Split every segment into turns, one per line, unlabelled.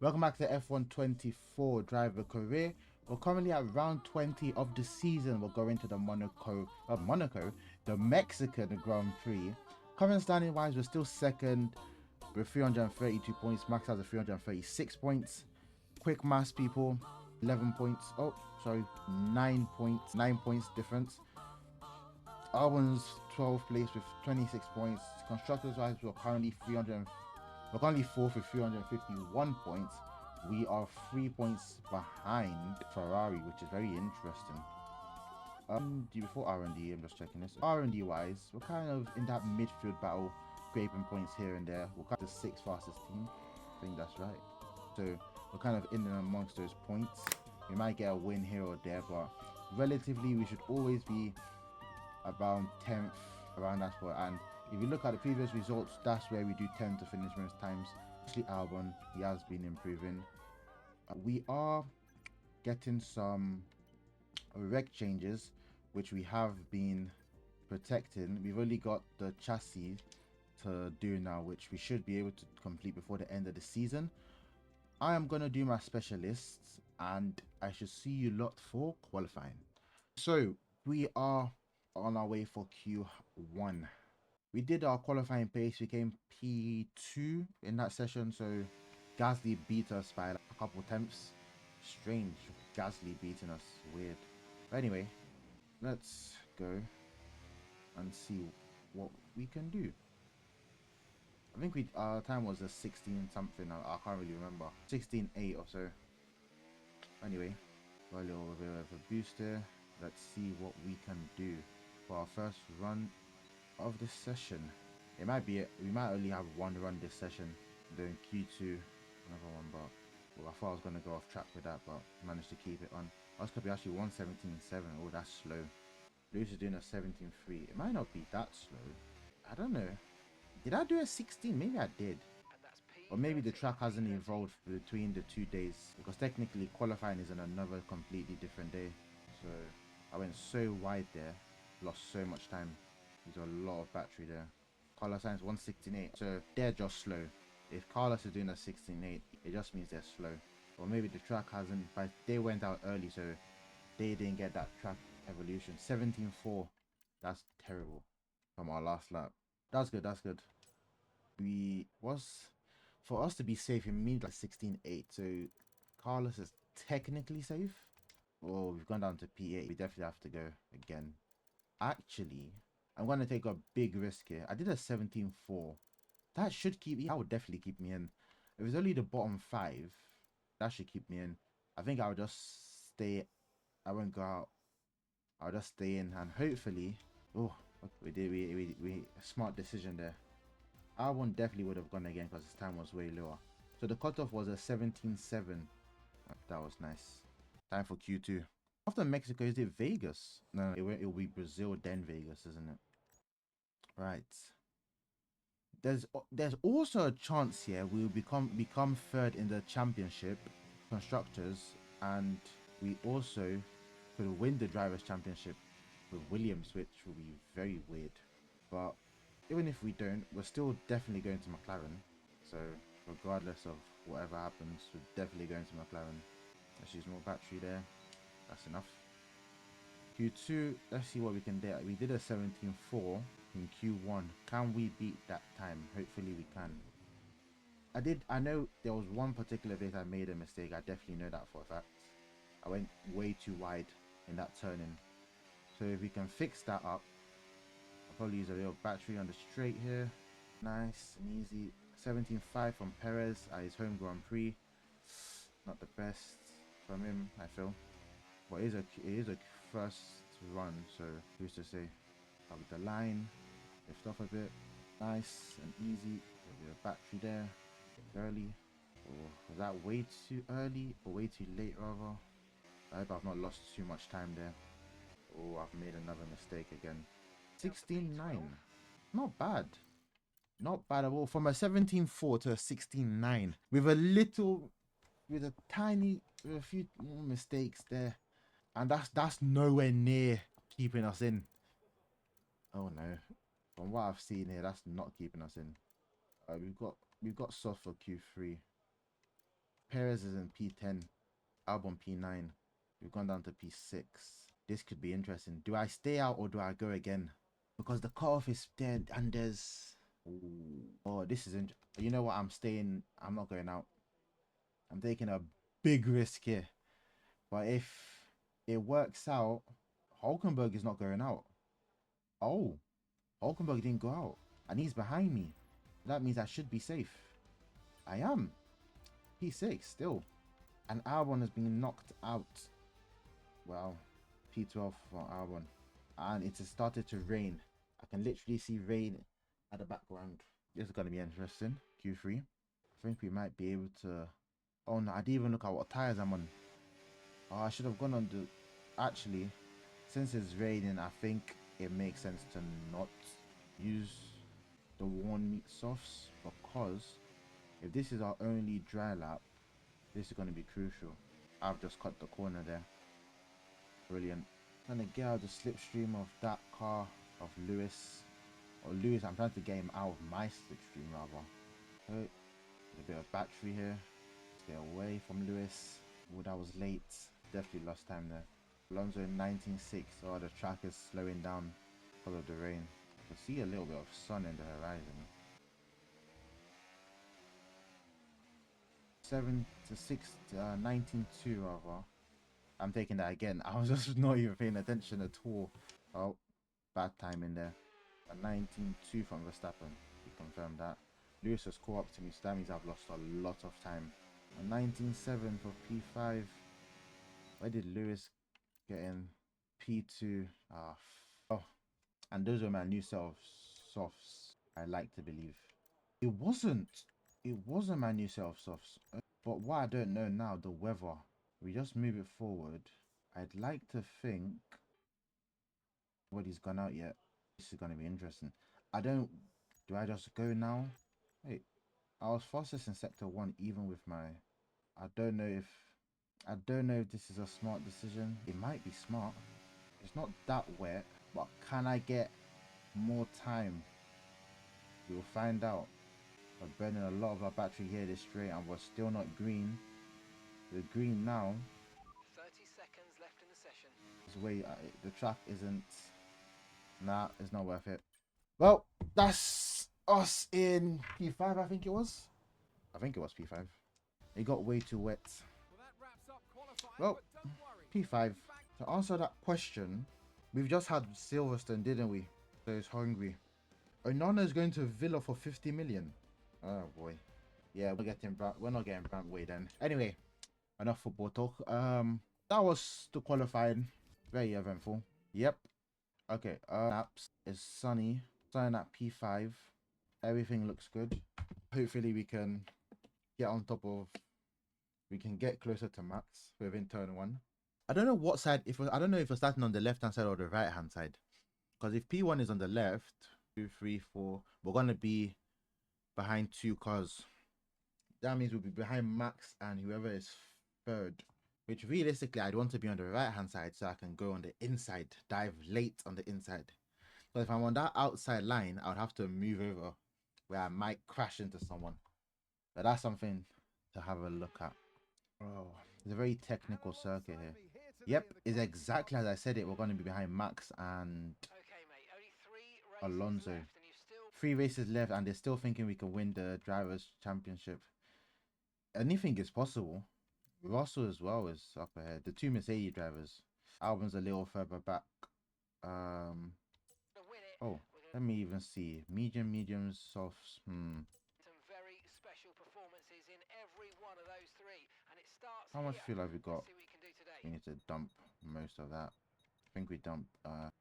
Welcome back to F1 24 driver career. We're currently at round 20 of the season. We're going to the the Mexican Grand Prix. Current standing wise, we're still second with 332 points. Max has a 336 points. Quick maths, people, 11 points. Oh, sorry, 9 points. 9 points difference. Albon's 12th place with 26 points. Constructors wise, we're currently 4th with 351 points. We are 3 points behind Ferrari, which is very interesting. Before R&D, I'm just checking this. R&D wise, we're kind of in that midfield battle, scraping points here and there. We're kind of the 6th fastest team. I think that's right. So we're kind of in and amongst those points. We might get a win here or there, but relatively, we should always be around 10th, around that spot. And if you look at the previous results, that's where we do tend to finish most times. Especially Albon, he has been improving. We are getting some reg changes, which we have been protecting. We've only got the chassis to do now, which we should be able to complete before the end of the season. I am going to do my specialists, and I should see you lot for qualifying. So we are on our way for Q1. We did our qualifying pace. We came P2 in that session, so Gasly beat us by like a couple tenths. Strange, Gasly beating us, weird. But anyway, let's go and see what we can do. I think our time was a 16 something. I can't really remember, 16.8 or so. Anyway, got a little bit of a booster. Let's see what we can do for our first run of this session. It might be we might only have one run this session, doing Q2 another one, but well, I thought I was going to go off track with that, but managed to keep it on. I was going to be actually 117.7. Oh, that's slow. Lewis is doing a 17.3. It might not be that slow. I don't know. Did I do a 16? Maybe I did, or maybe the track hasn't evolved between the 2 days, because technically qualifying is on another completely different day. So I went so wide there, lost so much time. There's a lot of battery there. Carlos Sainz 168, so they're just slow. If Carlos is doing a 16.8, it just means they're slow. Or maybe the track hasn't, but they went out early, so they didn't get that track evolution. 17.4, that's terrible from our last lap. That's good, that's good. For us to be safe, it means like 16.8, so Carlos is technically safe. Oh, we've gone down to P8. We definitely have to go again. Actually, I'm going to take a big risk here. I did a 17.4. That should keep me. That would definitely keep me in. If it's only the bottom 5, that should keep me in. I think I'll just stay. I won't go out. I'll just stay in, and hopefully. Oh, we smart decision there. R1 definitely would have gone again because his time was way lower. So the cutoff was a 17.7. That was nice. Time for Q2. After Mexico, is it Vegas? No, it will be Brazil, then Vegas, isn't it? Right. There's also a chance here we'll become third in the championship constructors, and we also could win the drivers championship with Williams, which will be very weird. But even if we don't, we're still definitely going to McLaren. So regardless of whatever happens, we're definitely going to McLaren. Let's use more battery there. That's enough. Q2, let's see what we can do. We did a 17.4 in Q1. Can we beat that time? Hopefully we can. I know there was one particular bit I made a mistake. I definitely know that for a fact. I went way too wide in that turning. So if we can fix that up, I'll probably use a little battery on the straight here. Nice and easy. 17.5 from Perez at his home Grand Prix. Not the best from him, I feel. But it is a first run, so who's to say? Up the line, lift off a bit, nice and easy. A bit of battery there, early. Or was that way too early or way too late rather? I hope I've not lost too much time there. Oh, I've made another mistake again. 16.9, not bad. Not bad at all. From a 17.4 to a 16.9 with a few more mistakes there. And that's nowhere near keeping us in. Oh no. From what I've seen here, that's not keeping us in. We've got soft for Q3. Perez is in P10. Albon P9. We've gone down to P6. This could be interesting. Do I stay out or do I go again? Because the cutoff is dead and there's... Ooh. Oh, this is... You know what? I'm staying. I'm not going out. I'm taking a big risk here. But if it works out, Hulkenberg is not going out. Oh, Hulkenberg didn't go out. And he's behind me. That means I should be safe. I am. P6 still. And Albon has been knocked out. Well, P12 for Albon. And it has started to rain. I can literally see rain at the background. This is going to be interesting. Q3. I think we might be able to... Oh no, I didn't even look at what tires I'm on. Oh, I should have gone on the... Actually, since it's raining, I think it makes sense to not use the worn meat softs, because if this is our only dry lap, this is going to be crucial. I've just cut the corner there. Brilliant. Trying to get out the slipstream of that car of Lewis. Or Lewis, I'm trying to get him out of my slipstream rather. Okay. A bit of battery here. Stay away from Lewis. Oh, that was late. Definitely lost time there. Alonso in 19.6. Oh, the track is slowing down because of the rain. I can see a little bit of sun in the horizon. 7 to 6 to 19.2 rather. I'm taking that again. I was just not even paying attention at all. Oh, bad time in there. A 19.2 from Verstappen. We confirmed that. Lewis has caught up to me, so that means I've lost a lot of time. A 19.7 for P5. Where did Lewis get in? P2. Oh, and those are my new softs. I like to believe. It wasn't. It wasn't my new softs. But what I don't know now, the weather. We just move it forward. I'd like to think nobody's gone out yet. This is going to be interesting. Do I just go now? Wait, I was fastest in sector 1 even with my... I don't know if this is a smart decision. It might be smart. It's not that wet, but can I get more time? We'll find out. We're burning a lot of our battery here this straight and we're still not green. We're green now.
30 seconds left in the session.
This way, the track isn't... Nah, it's not worth it. Well, that's us in P5, I think it was. I think it was P5. It got way too wet. Well, P5. To answer that question, we've just had Silverstone, didn't we? So it's hungry. Onana is going to Villa for 50 million. Oh boy. Yeah, we're not getting Brantway then. Anyway, enough football talk. That was the qualifying. Very eventful. Yep. Okay. Apps is sunny. Starting at P5. Everything looks good. Hopefully we can get on top of... We can get closer to max within turn 1. I don't know what side... I don't know if we're starting on the left-hand side or the right-hand side. Because if P1 is on the left, 2, 3, 4, we're going to be behind 2 cars. That means we'll be behind Max and whoever is third. Which realistically, I'd want to be on the right-hand side so I can go on the inside. Dive late on the inside. But if I'm on that outside line, I would have to move over where I might crash into someone. But that's something to have a look at. Oh, it's a very technical circuit here. Yep, it's exactly as I said it. We're going to be behind Max and Alonso. 3 races left and they're still thinking we can win the Drivers' Championship. Anything is possible. Russell as well is up ahead. The 2 Mercedes drivers. Albon's a little further back. Oh, let me even see. Mediums, softs. Some
very special performances in every one of those 3, and it starts.
How much fuel have we got?
See what we can do today.
We need to dump most of that. I think we dump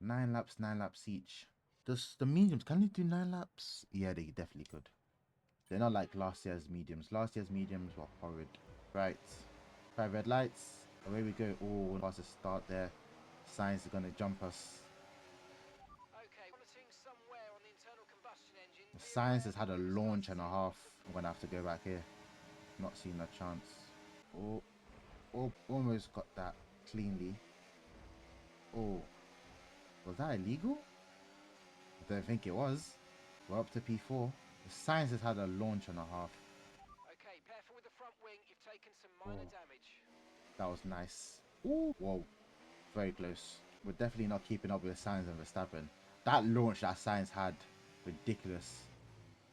9 laps each. Does the mediums, can they do 9 laps? Yeah, they definitely could. They're not like last year's mediums. Last year's mediums were horrid. Right. 5 red lights. Away we go. Oh, fastest start there. Sainz is going to jump us.
Okay, monitoring somewhere on the internal combustion engine.
Sainz has had a launch and a half. I'm going to have to go back here. Not seeing a chance. Oh, almost got that cleanly. Oh, was that illegal? I don't think it was. We're up to P4. Sainz has had a launch and a half.
Okay, careful with the front wing. You've taken minor
Oh,
damage.
that was nice. Ooh, whoa, very close. We're definitely not keeping up with Sainz and Verstappen. That launch that Sainz had, ridiculous.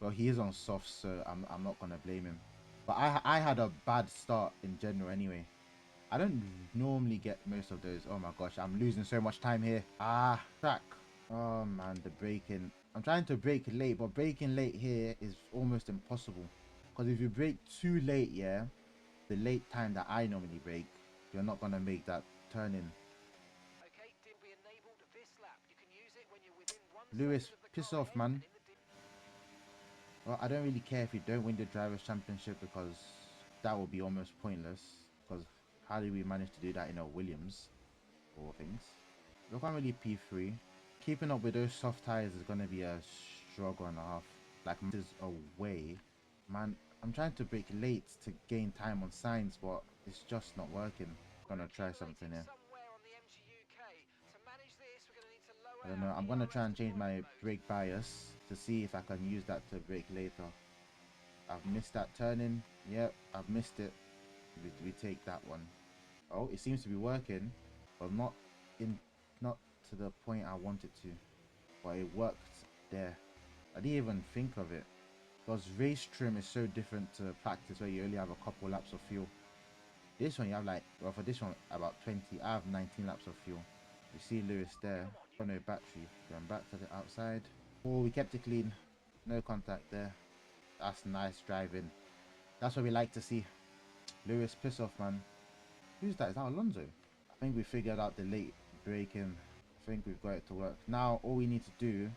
Well, he is on softs, so I'm not gonna blame him. But I had a bad start in general anyway. I don't normally get most of those. Oh my gosh, I'm losing so much time here. Ah, track. Oh man, the braking. I'm trying to brake late, but braking late here is almost impossible. Because if you brake too late, yeah, the late time that I normally brake, you're not gonna make that turn in.
Okay, did be enabled this lap. You can use it when you're within 1 second
Lewis,
of the
piss
car
off,
ahead
man.
and in the
Well, I don't really care if you don't win the Drivers' Championship because that will be almost pointless. Because how did we manage to do that in a Williams or things? Look, I'm really P3. Keeping up with those soft tires is going to be a struggle and a half. Like, this is away. Man, I'm trying to brake late to gain time on signs, but it's just not working. Gonna try something here.
somewhere on the MGUK. To manage this, we're going to need to lower
I don't
our
know. I'm gonna try
DRS
and
to
change
volume
my
mode.
brake bias to see if I can use that to brake later. I've missed that turning. Yep, I've missed it. We take that one. Oh, it seems to be working, but in not to the point I want it to. But it worked there. I didn't even think of it. Because race trim is so different to practice where you only have a couple laps of fuel. This one you have like, well, for this one about 20. I have 19 laps of fuel. You see Lewis there.
Come on,
Oh no, battery. Going back to the outside. Oh, we kept it clean. No contact there. That's nice driving. That's what we like to see. Lewis, piss off, man. Who's that? Is that Alonso? I think we figured out the late braking. I think we've got it to work. Now, all we need to do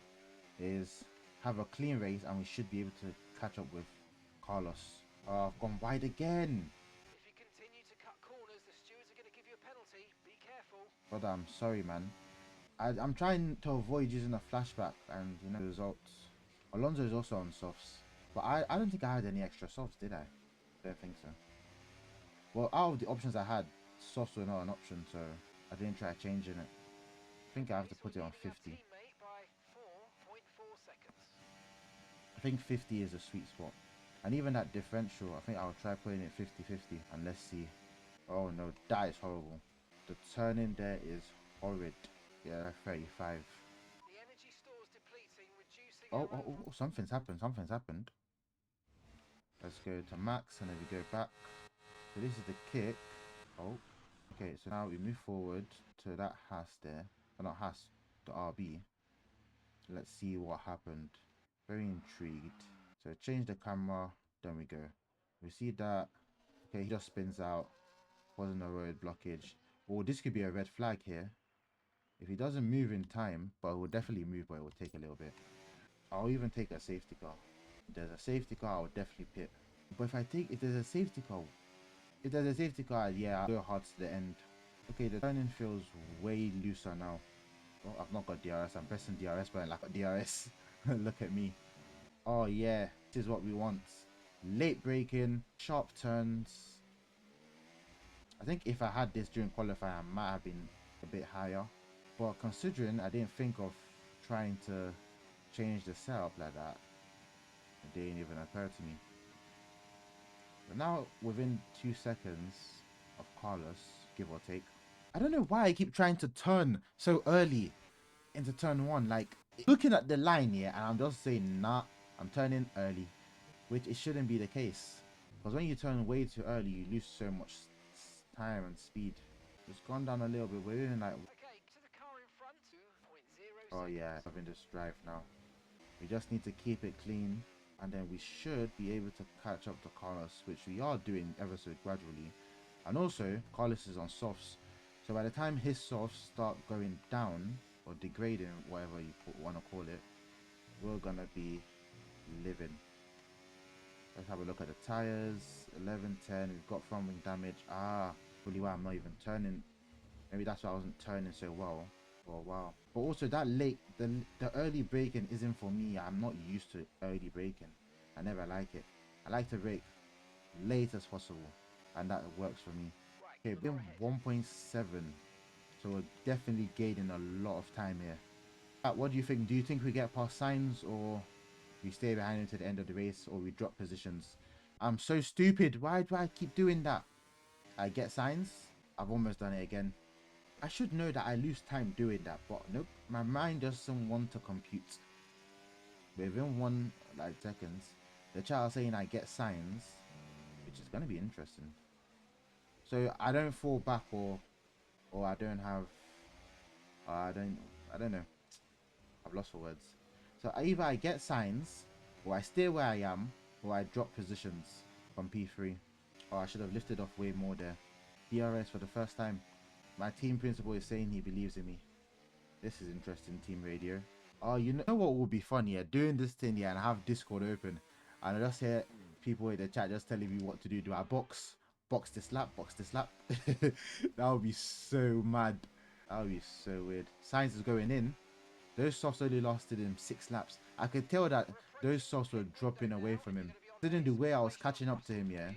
is have a clean race and we should be able to catch up with Carlos. Oh, I've gone wide again.
if you continue to cut corners, the stewards are going to give you a penalty. Be careful.
Brother, I'm sorry, man. I'm trying to avoid using a flashback and, you know, the results. Alonso is also on softs. But I don't think I had any extra softs, did I? Don't think so. Well, out of the options I had, softs were not an option, so I didn't try changing it. I think I have to
So
put it
we're
on
leading our
50.
teammate by 4.4 seconds.
I think 50 is a sweet spot. And even that differential, I think I'll try putting it 50-50 and let's see. Oh no, that is horrible. The turning there is horrid. Yeah, 35.
The energy stores depleting, reducing
Oh,
our
oh, oh,
overall.
oh, something's happened. Something's happened. Let's go to max and then we go back. So this is the kick. Oh, okay. So now we move forward to that Haas there. Oh, not Haas, the RB. Let's see what happened. Very intrigued. So change the camera. Then we go. We see that. Okay, he just spins out. Wasn't a road blockage. Oh, this could be a red flag here. If he doesn't move in time, but it will definitely move, but it will take a little bit. I'll even take a safety car. If there's a safety car, I'll definitely pit. But if there's a safety car, yeah, I'll go hard to the end. Okay, the turning feels way looser now. Oh, I've not got DRS. I'm pressing DRS button like a DRS. Look at me. Oh yeah, this is what we want. Late braking, sharp turns. I think if I had this during qualifying, I might have been a bit higher. But considering I didn't think of trying to change the setup like that, it didn't even occur to me. But now, within 2 seconds of Carlos, give or take, I don't know why I keep trying to turn so early into turn one. Like, looking at the line here, and I'm just saying, nah, I'm turning early, which it shouldn't be the case. Because when you turn way too early, you lose so much time and speed. It's gone down a little bit. We're in like,
Okay, to the car in front. 2.0
oh
seconds.
yeah, having this drive now. We just need to keep it clean, and then we should be able to catch up to Carlos, which we are doing ever so gradually. And also, Carlos is on softs, so by the time his softs start going down or degrading, whatever you want to call it, we're gonna be living. Let's have a look at the tires. 11, 10. We've got front wing damage. Ah, really why I'm not even turning. Maybe that's why I wasn't turning so well for a while. But also that the early braking isn't for me. I'm not used to early braking. I never like it. I like to brake late as possible, and that works for me. Okay,
Right,
been
you're ahead.
1.7, so we're definitely gaining a lot of time here. What do you think? Do you think we get past signs, or we stay behind him to the end of the race, or we drop positions? I'm so stupid. Why do I keep doing that? I get signs. I've almost done it again. I should know that I lose time doing that, but nope. My mind doesn't want to compute. Within one like seconds, the child saying I get signs, which is gonna be interesting. So I don't fall back, or I don't have, I don't know. I've lost for words. So either I get signs, or I stay where I am, or I drop positions from P3. Oh, I should have lifted off way more there. DRS for the first time. My team principal is saying he believes in me. This is interesting, team radio. Oh, you know what would be fun, yeah? Doing this thing, yeah, and I have Discord open. And I just hear people in the chat just telling me what to do. Do I box? Box this lap? Box this lap? That would be so mad. That would be so weird. Science is going in. Those softs only lasted him 6 laps. I could tell that those softs were dropping away from him. Didn't the way I was catching up to him, yeah?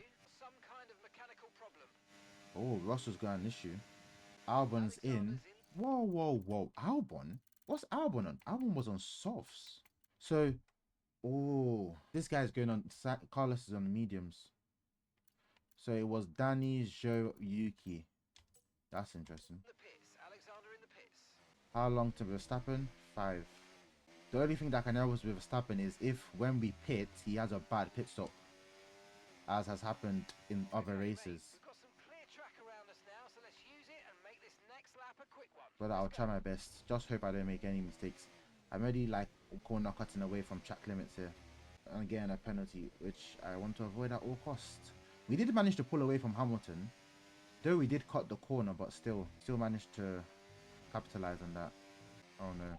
Oh, Russell's got an issue. Albon's in. Whoa, whoa, whoa. Albon? What's Albon on? Albon was on softs. So, oh, this guy's going on. Carlos is on the mediums. So it was Danny, Joe, Yuki. That's interesting. How long to Verstappen? 5. The only thing that can help us with Verstappen is if when we pit, he has a bad pit stop, as has happened in other races. But I'll try my best. Just hope I don't make any mistakes. I'm already like corner cutting away from track limits here. And again, a penalty, which I want to avoid at all costs. We did manage to pull away from Hamilton, though we did cut the corner, but still managed to capitalize on that. Oh no.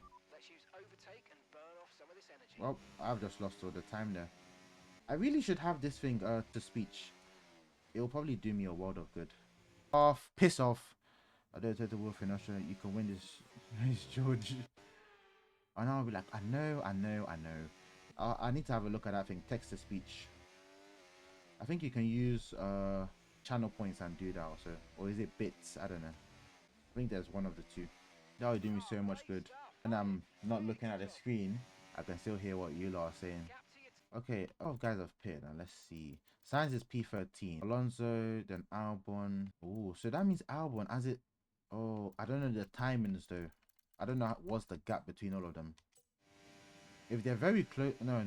Well, I've just lost all the time there. I really should have this thing to speech. It will probably do me a world of good. Off, piss off. I don't take the wolf in Russia. You can win this, George. And I'll be like, I know. I need to have a look at that thing. Text to speech. I think you can use channel points and do that also. Or is it bits? I don't know. I think there's one of the two. That would do me so much good. And I'm not looking at the screen. I can still hear what you lot are saying. Okay, oh guys have pitted. Now let's see. Sainz is P13. Alonso, then Albon. Oh, so that means Albon as it. Oh, I don't know the timings though. I don't know what's the gap between all of them. If they're very close, no.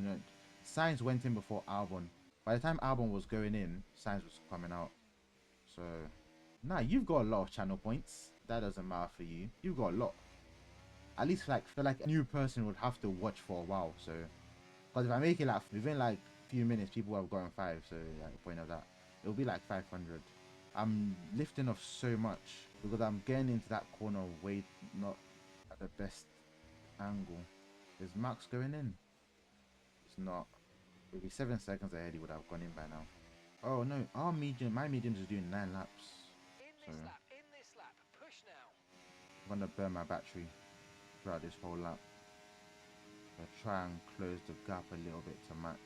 Sainz went in before Albon. By the time Albon was going in, Sainz was coming out. So, nah, you've got a lot of channel points. That doesn't matter for you. You've got a lot. At least like feel like a new person would have to watch for a while. So, because if I make it like within like few minutes, people have gotten 5. So, like the point of that, it'll be like 500. I'm lifting off so much because I'm getting into that corner way not at the best angle. Is Max going in? It's not. Maybe 7 seconds ahead he would have gone in by now. Oh no, our medium, my medium is doing 9 laps. So I'm gonna burn my battery throughout this whole lap. I'll try and close the gap a little bit to Max.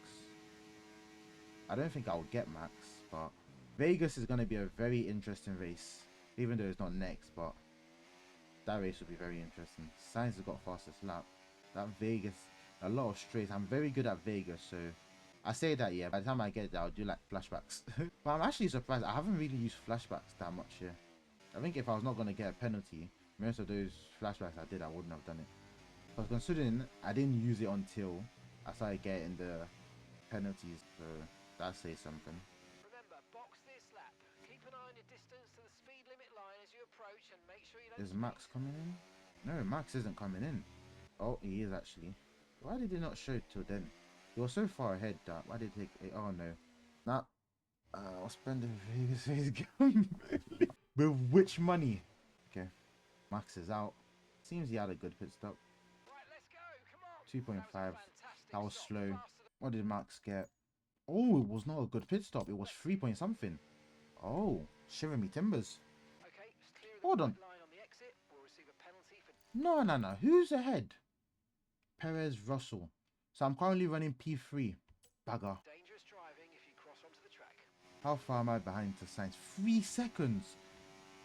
I don't think I'll get Max, but Vegas is gonna be a very interesting race. Even though it's not next, but that race will be very interesting. Sainz has got fastest lap. That Vegas, a lot of straights. I'm very good at Vegas, so I say that, yeah. By the time I get there, I'll do like flashbacks. But I'm actually surprised. I haven't really used flashbacks that much here. I think if I was not going to get a penalty, most of those flashbacks I did, I wouldn't have done it. Because considering I didn't use it until I started getting the penalties, so that says something.
Remember, box this lap. Keep an eye on your distance to the speed limit line as you approach and make sure you don't.
Is Max coming in? No, Max isn't coming in. Oh, he is actually. Why did it not show till then? He was so far ahead that why did it take? Oh no. Now, I'll spend the Vegas face gun. With which money? Okay, Max is out. Seems he had a good pit stop.
Right, let's go. Come on.
2.5. That was slow. What did Max get? Oh, it was not a good pit stop. It was 3 point something. Oh, shiver me timbers.
Okay,
hold on.
line on the exit. We'll receive a penalty for.
No. Who's ahead? Perez, Russell. So I'm currently running P3. Bagger.
Dangerous driving if you cross onto the track.
How far am I behind to Sainz? 3 seconds.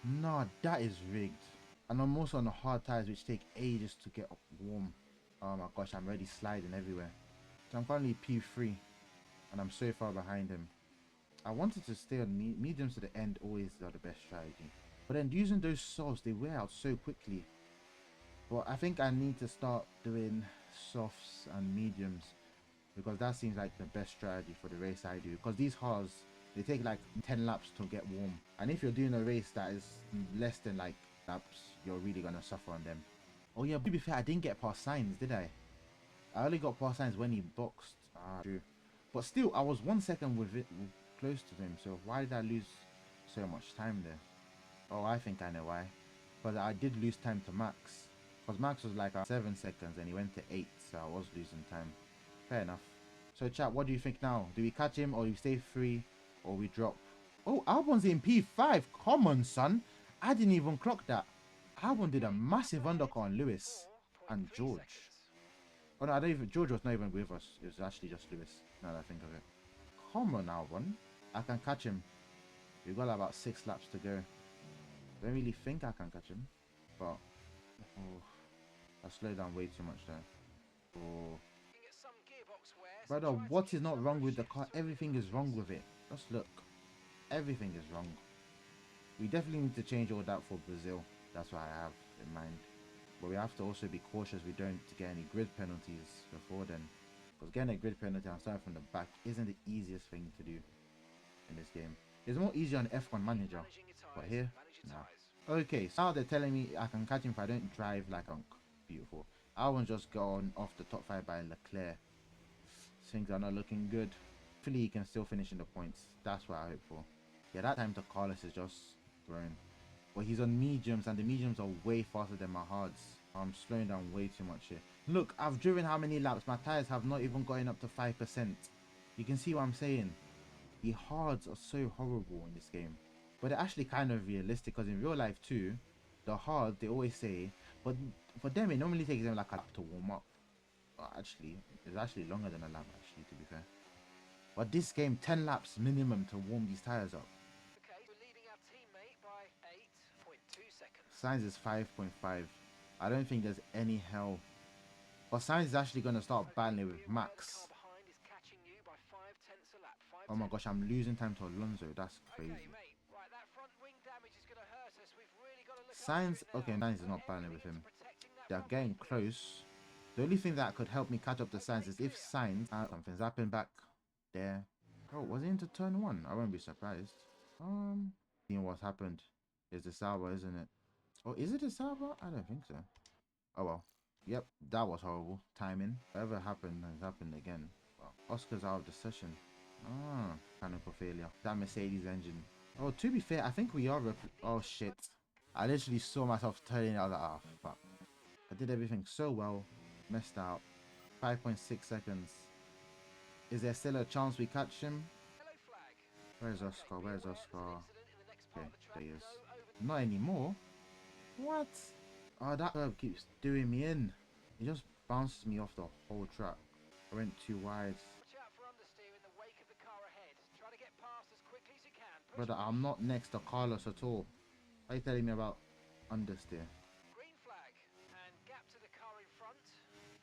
Nah, that is rigged. And I'm also on the hard tires, which take ages to get up warm. Oh my gosh, I'm already sliding everywhere. So I'm currently P3. And I'm so far behind him. I wanted to stay on mediums to the end, always are the best strategy. But then using those softs, they wear out so quickly. But I think I need to start doing softs and mediums because that seems like the best strategy for the race I do. Because these hards, they take like 10 laps to get warm. And if you're doing a race that is less than like laps, you're really going to suffer on them. Oh yeah, but to be fair, I didn't get past Signs, did I? I only got past Signs when he boxed. Ah, true. But still, I was 1 second with it close to him. So why did I lose so much time there? Oh, I think I know why. Because I did lose time to Max. Because Max was like 7 seconds and he went to 8. So I was losing time. Fair enough. So chat, what do you think now? Do we catch him or do we stay free or we drop? Oh, Albon's in P5. Come on, son. I didn't even clock that. Albon did a massive undercut on Lewis and George. Oh no, I don't even. George was not even with us. It was actually just Lewis. Now that I think of it. Come on, Albon. I can catch him. We've got about 6 laps to go. Don't really think I can catch him, but oh, I slowed down way too much there. Oh. Brother, what is not wrong with the car? Everything is wrong with it. Just look. Everything is wrong. We definitely need to change all that for Brazil. That's what I have in mind. But we have to also be cautious we don't get any grid penalties before then. Because getting a grid penalty and starting from the back isn't the easiest thing to do in this game. It's more easier on F1 Manager. But here, no. Okay, so now they're telling me I can catch him if I don't drive like a beautiful. I won't just go on off the top 5 by Leclerc. Things are not looking good. Hopefully he can still finish in the points. That's what I hope for. Yeah, that time to Carlos is just thrown. But he's on mediums and the mediums are way faster than my hards. I'm slowing down way too much here. Look, I've driven how many laps? My tires have not even gotten up to 5%. You can see what I'm saying. The hards are so horrible in this game. But they're actually kind of realistic because in real life too, the hard, they always say, but for them it normally takes them like a lap to warm up. Well, actually, it's actually longer than a lap actually, to be fair. But this game, 10 laps minimum to warm these tires up.
Okay, we're leading our teammate by 8.2 seconds.
Sainz is 5.5. I don't think there's any hell. But Sainz is actually going to start battling with Max. Oh my gosh, I'm losing time to Alonso. That's crazy.
Okay, mate. Right, that front wing damage is going to hurt us. We've really got to look
Sainz, okay, Sainz is not battling with him. They're getting close. The only thing that could help me catch up to Sainz is if Sainz, something's happened back there. Oh, was he into turn 1? I won't be surprised. Seeing what's happened. It's the Sauber, isn't it? Oh, is it a Sauber? I don't think so. Oh well. Yep, that was horrible. Timing. Whatever happened has happened again. Well, Oscar's out of the session. Ah, mechanical failure. That Mercedes engine. Oh, to be fair, I think we are. Oh shit. I literally saw myself turning. I was like, oh fuck. I did everything so well. Messed out. 5.6 seconds. Is there still a chance we catch him? Where's Oscar? Where's Oscar? Okay, there he is. Not anymore. What? Oh, that curve keeps doing me in. It just bounces me off the whole track. I went too wide. Brother, I'm not next to Carlos at all. Why are you telling me about understeer?
Green flag and gap to the car in front.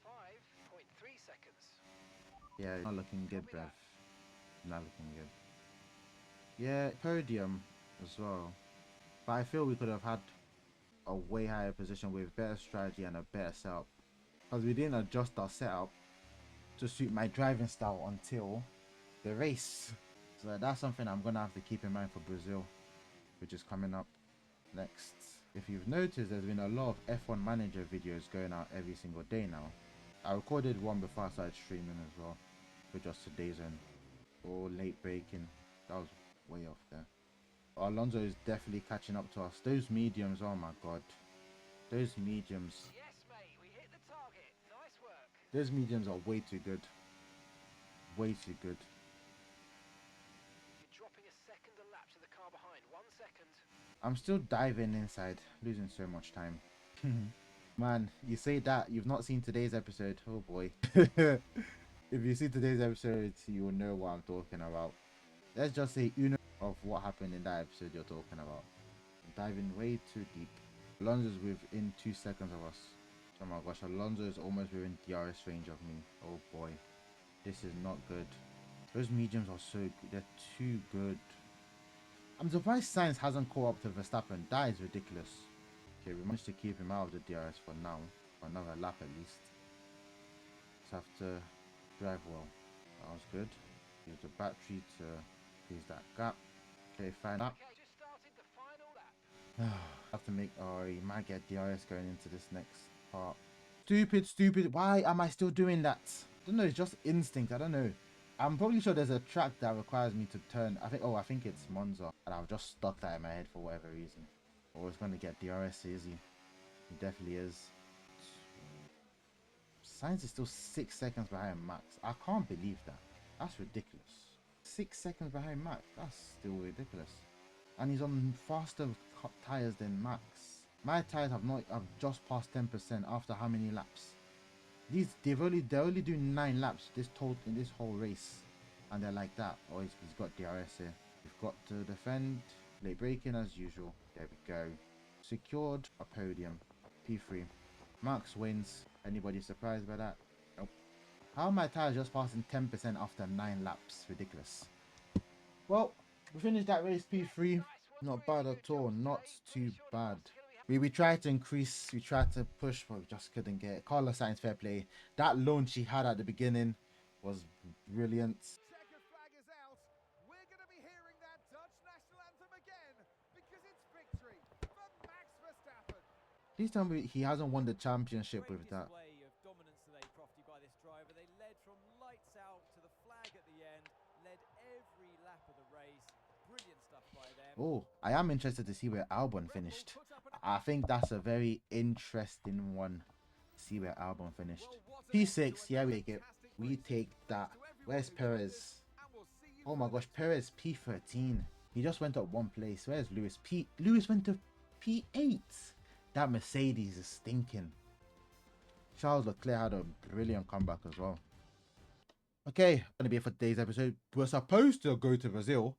5.3 seconds.
Yeah, not looking good, bruv. Not looking good. Yeah, podium as well. But I feel we could have had a way higher position with better strategy and a better setup. Because we didn't adjust our setup to suit my driving style until the race. So that's something I'm going to have to keep in mind for Brazil, which is coming up next. If you've noticed, there's been a lot of F1 Manager videos going out every single day now. I recorded one before I started streaming as well, which was today's one. All late breaking. That was way off there. Alonso is definitely catching up to us. Those mediums, oh my god. Those mediums.
Yes, mate, we hit the target. Nice work.
Those mediums are way too good. Way too good.
You're dropping a second a lap to the car behind. 1 second.
I'm still diving inside, losing so much time. Man, you say that, you've not seen today's episode. Oh boy. If you see today's episode, you will know what I'm talking about. Let's just say uno of what happened in that episode you're talking about. I'm diving way too deep. Alonso's within 2 seconds of us. Oh my gosh, Alonso is almost within DRS range of me. Oh boy. This is not good. Those mediums are so good. They're too good. I'm surprised Sainz hasn't caught up to Verstappen. That is ridiculous. Okay, we managed to keep him out of the DRS for now. For another lap at least. Just have to drive well. That was good. Use the battery to close that gap. Okay, fine up.
Okay, just started the final lap.
Have to make. Oh, he might get DRS going into this next part. Stupid. Why am I still doing that? I don't know. It's just instinct. I don't know. I'm probably sure there's a track that requires me to turn. I think it's Monza, and I've just stuck that in my head for whatever reason. Oh, it's gonna get DRS, is he? He definitely is. Sainz is still 6 seconds behind Max. I can't believe that. That's ridiculous. 6 seconds behind Max. That's still ridiculous. And he's on faster tires than Max. My tires have just passed 10% after how many laps? They're only doing 9 laps in this whole race, and they're like that. Oh, he's got DRS here. We've got to defend. Late braking as usual. There we go. Secured a podium. P3. Max wins. Anybody surprised by that? Nope. How are my tires just passing 10% after 9 laps? Ridiculous. Well, we finished that race P3. Not bad at all. Not too bad. We tried to increase, we tried to push, but we just couldn't get it. Carlos Sainz, fair play. That launch he had at the beginning was brilliant.
Checkered flag is out. We're going to be hearing that Dutch national anthem again because it's victory for Max Verstappen.
Please tell me he hasn't won the championship with that.
Display of dominance today, Crofty, by this driver. They led from lights out to the flag at the end, led every lap of the race. Brilliant stuff by them.
Oh, I am interested to see where Albon finished. I think that's a very interesting one. See where Albon finished. P6, yeah, we take that. Where's Perez? Oh my gosh, Perez P13. He just went up 1 place. Where's Lewis? Lewis went to P8. That Mercedes is stinking. Charles Leclerc had a brilliant comeback as well. Okay, gonna be it for today's episode. We're supposed to go to Brazil.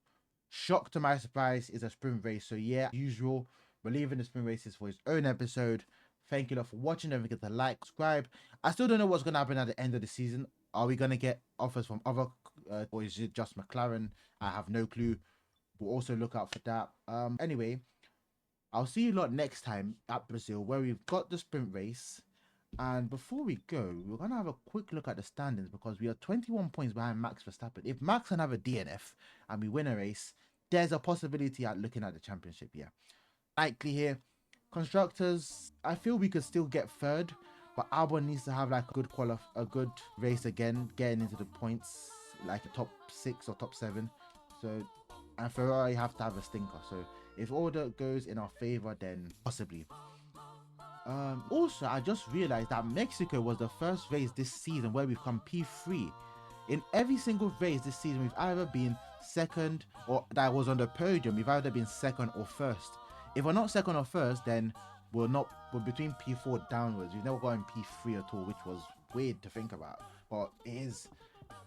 Shock to my surprise is a sprint race. So yeah, usual. We're leaving the sprint races for his own episode. Thank you lot for watching. Don't forget to like, subscribe. I still don't know what's gonna happen at the end of the season. Are we gonna get offers from other, or is it just McLaren? I have no clue. We'll also look out for that. Anyway, I'll see you lot next time at Brazil, where we've got the sprint race. And before we go, we're going to have a quick look at the standings because we are 21 points behind Max Verstappen. If Max can have a DNF and we win a race, there's a possibility at looking at the championship, yeah. Likely here. Constructors, I feel we could still get third, but Albon needs to have like a good race again, getting into the points, like a top 6 or top 7. So, and Ferrari have to have a stinker. So if all that goes in our favor, then possibly. Also, I just realized that Mexico was the first race this season where we've come P3. In every single race this season, we've either been second or that was on the podium. We've either been second or first. If we're not second or first, then we're between P4 downwards. We've never gotten P3 at all, which was weird to think about. But it is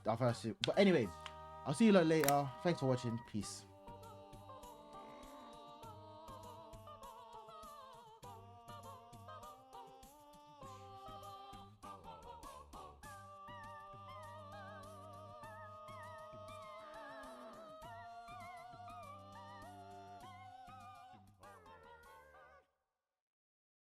our first. But anyway, I'll see you lot later. Thanks for watching. Peace.